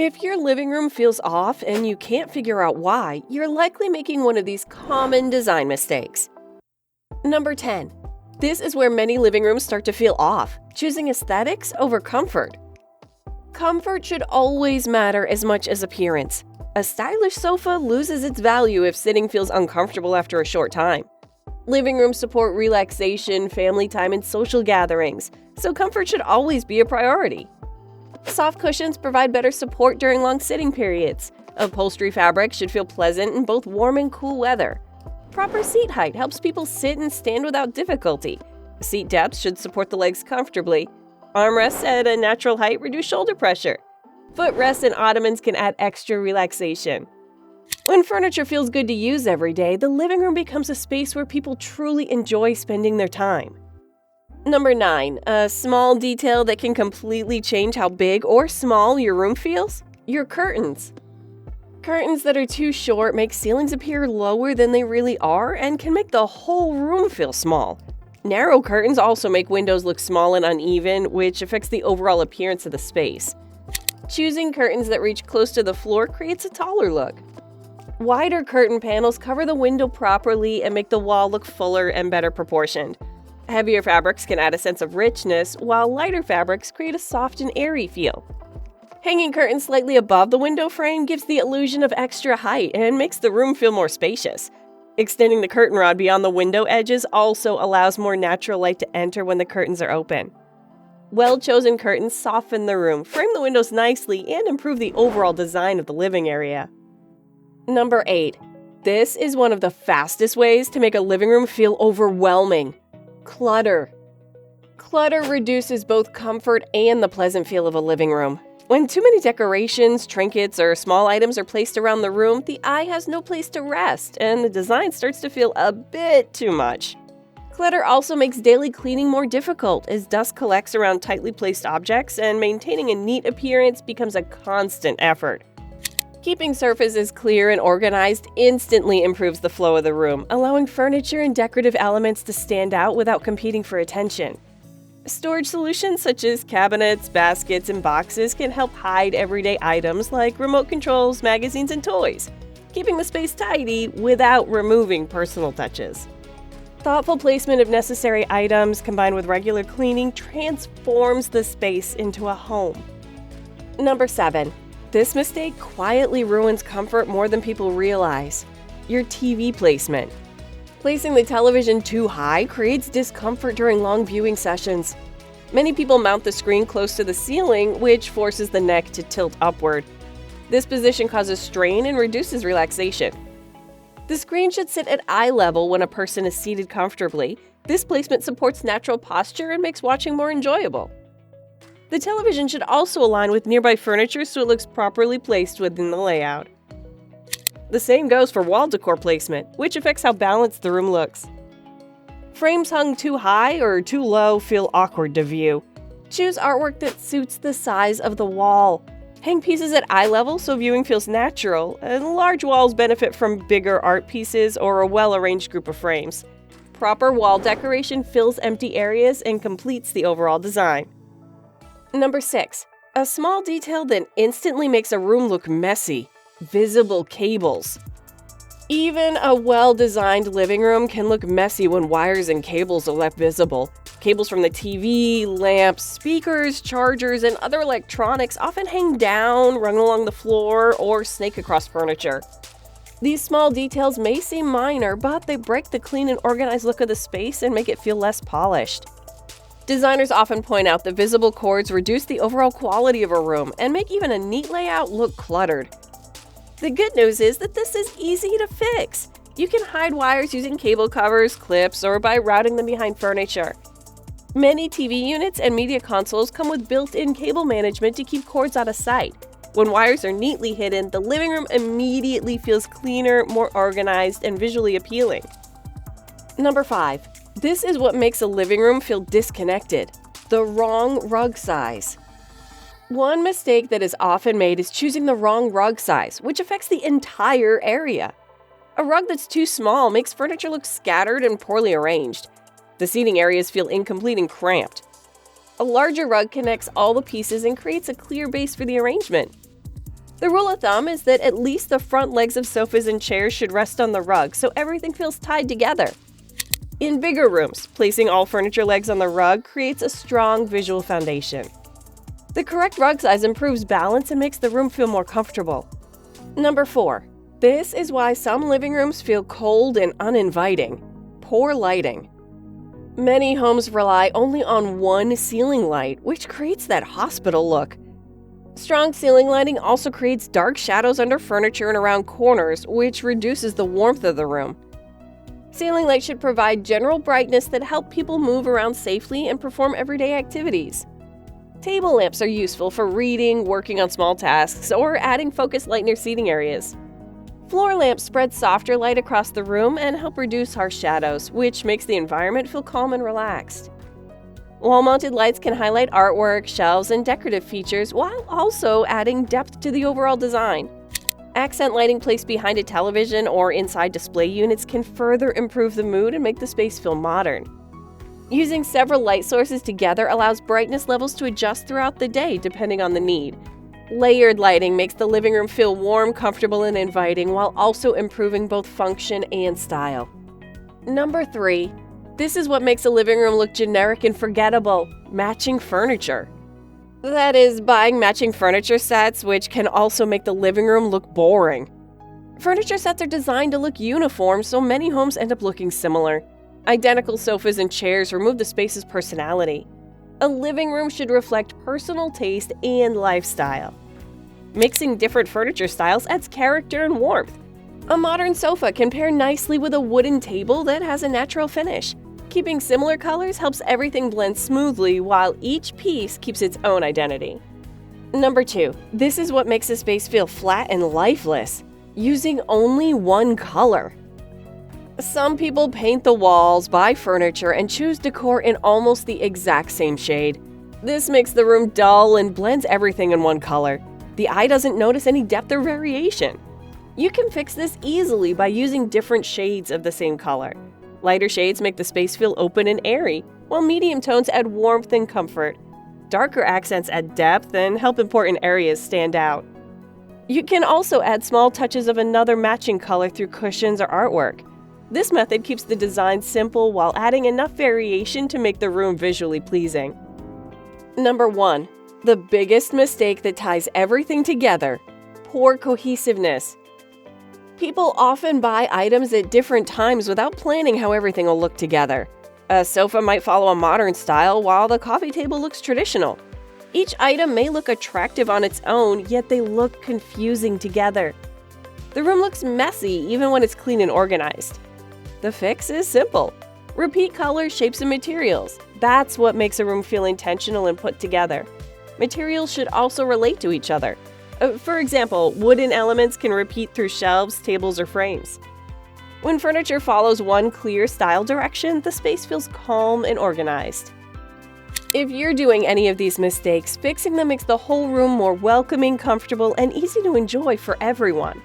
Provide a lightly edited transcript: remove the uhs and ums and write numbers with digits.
If your living room feels off and you can't figure out why, you're likely making one of these common design mistakes. Number 10. This is where many living rooms start to feel off, choosing aesthetics over comfort. Comfort should always matter as much as appearance. A stylish sofa loses its value if sitting feels uncomfortable after a short time. Living rooms support relaxation, family time, and social gatherings, so comfort should always be a priority. Soft cushions provide better support during long sitting periods. Upholstery fabric should feel pleasant in both warm and cool weather. Proper seat height helps people sit and stand without difficulty. Seat depth should support the legs comfortably. Armrests at a natural height reduce shoulder pressure. Footrests and ottomans can add extra relaxation. When furniture feels good to use every day, the living room becomes a space where people truly enjoy spending their time. Number 9. A small detail that can completely change how big or small your room feels? Your curtains. Curtains that are too short make ceilings appear lower than they really are and can make the whole room feel small. Narrow curtains also make windows look small and uneven, which affects the overall appearance of the space. Choosing curtains that reach close to the floor creates a taller look. Wider curtain panels cover the window properly and make the wall look fuller and better proportioned. Heavier fabrics can add a sense of richness, while lighter fabrics create a soft and airy feel. Hanging curtains slightly above the window frame gives the illusion of extra height and makes the room feel more spacious. Extending the curtain rod beyond the window edges also allows more natural light to enter when the curtains are open. Well-chosen curtains soften the room, frame the windows nicely, and improve the overall design of the living area. Number 8. This is one of the fastest ways to make a living room feel overwhelming. Clutter. Clutter reduces both comfort and the pleasant feel of a living room. When too many decorations, trinkets, or small items are placed around the room, the eye has no place to rest, and the design starts to feel a bit too much. Clutter also makes daily cleaning more difficult as dust collects around tightly placed objects, and maintaining a neat appearance becomes a constant effort. Keeping surfaces clear and organized instantly improves the flow of the room, allowing furniture and decorative elements to stand out without competing for attention. Storage solutions such as cabinets, baskets, and boxes can help hide everyday items like remote controls, magazines, and toys, keeping the space tidy without removing personal touches. Thoughtful placement of necessary items combined with regular cleaning transforms the space into a home. Number 7. This mistake quietly ruins comfort more than people realize. Your TV placement. Placing the television too high creates discomfort during long viewing sessions. Many people mount the screen close to the ceiling, which forces the neck to tilt upward. This position causes strain and reduces relaxation. The screen should sit at eye level when a person is seated comfortably. This placement supports natural posture and makes watching more enjoyable. The television should also align with nearby furniture so it looks properly placed within the layout. The same goes for wall decor placement, which affects how balanced the room looks. Frames hung too high or too low feel awkward to view. Choose artwork that suits the size of the wall. Hang pieces at eye level so viewing feels natural, and large walls benefit from bigger art pieces or a well-arranged group of frames. Proper wall decoration fills empty areas and completes the overall design. Number 6. A small detail that instantly makes a room look messy. Visible cables. Even a well-designed living room can look messy when wires and cables are left visible. Cables from the TV, lamps, speakers, chargers, and other electronics often hang down, run along the floor, or snake across furniture. These small details may seem minor, but they break the clean and organized look of the space and make it feel less polished. Designers often point out that visible cords reduce the overall quality of a room and make even a neat layout look cluttered. The good news is that this is easy to fix. You can hide wires using cable covers, clips, or by routing them behind furniture. Many TV units and media consoles come with built-in cable management to keep cords out of sight. When wires are neatly hidden, the living room immediately feels cleaner, more organized, and visually appealing. Number 5. This is what makes a living room feel disconnected. The wrong rug size. One mistake that is often made is choosing the wrong rug size, which affects the entire area. A rug that's too small makes furniture look scattered and poorly arranged. The seating areas feel incomplete and cramped. A larger rug connects all the pieces and creates a clear base for the arrangement. The rule of thumb is that at least the front legs of sofas and chairs should rest on the rug so everything feels tied together. In bigger rooms, placing all furniture legs on the rug creates a strong visual foundation. The correct rug size improves balance and makes the room feel more comfortable. Number 4. This is why some living rooms feel cold and uninviting. Poor lighting. Many homes rely only on one ceiling light, which creates that hospital look. Strong ceiling lighting also creates dark shadows under furniture and around corners, which reduces the warmth of the room. Ceiling lights should provide general brightness that help people move around safely and perform everyday activities. Table lamps are useful for reading, working on small tasks, or adding focused light near seating areas. Floor lamps spread softer light across the room and help reduce harsh shadows, which makes the environment feel calm and relaxed. Wall-mounted lights can highlight artwork, shelves, and decorative features while also adding depth to the overall design. Accent lighting placed behind a television or inside display units can further improve the mood and make the space feel modern. Using several light sources together allows brightness levels to adjust throughout the day depending on the need. Layered lighting makes the living room feel warm, comfortable, and inviting while also improving both function and style. Number 3. This is what makes a living room look generic and forgettable: matching furniture. That is, buying matching furniture sets, which can also make the living room look boring. Furniture sets are designed to look uniform, so many homes end up looking similar. Identical sofas and chairs remove the space's personality. A living room should reflect personal taste and lifestyle. Mixing different furniture styles adds character and warmth. A modern sofa can pair nicely with a wooden table that has a natural finish. Keeping similar colors helps everything blend smoothly while each piece keeps its own identity. Number 2. This is what makes a space feel flat and lifeless: using only one color. Some people paint the walls, buy furniture, and choose decor in almost the exact same shade. This makes the room dull and blends everything in one color. The eye doesn't notice any depth or variation. You can fix this easily by using different shades of the same color. Lighter shades make the space feel open and airy, while medium tones add warmth and comfort. Darker accents add depth and help important areas stand out. You can also add small touches of another matching color through cushions or artwork. This method keeps the design simple while adding enough variation to make the room visually pleasing. Number 1. The biggest mistake that ties everything together: poor cohesiveness. People often buy items at different times without planning how everything will look together. A sofa might follow a modern style while the coffee table looks traditional. Each item may look attractive on its own, yet they look confusing together. The room looks messy even when it's clean and organized. The fix is simple: repeat colors, shapes, and materials. That's what makes a room feel intentional and put together. Materials should also relate to each other. For example, wooden elements can repeat through shelves, tables, or frames. When furniture follows one clear style direction, the space feels calm and organized. If you're doing any of these mistakes, fixing them makes the whole room more welcoming, comfortable, and easy to enjoy for everyone.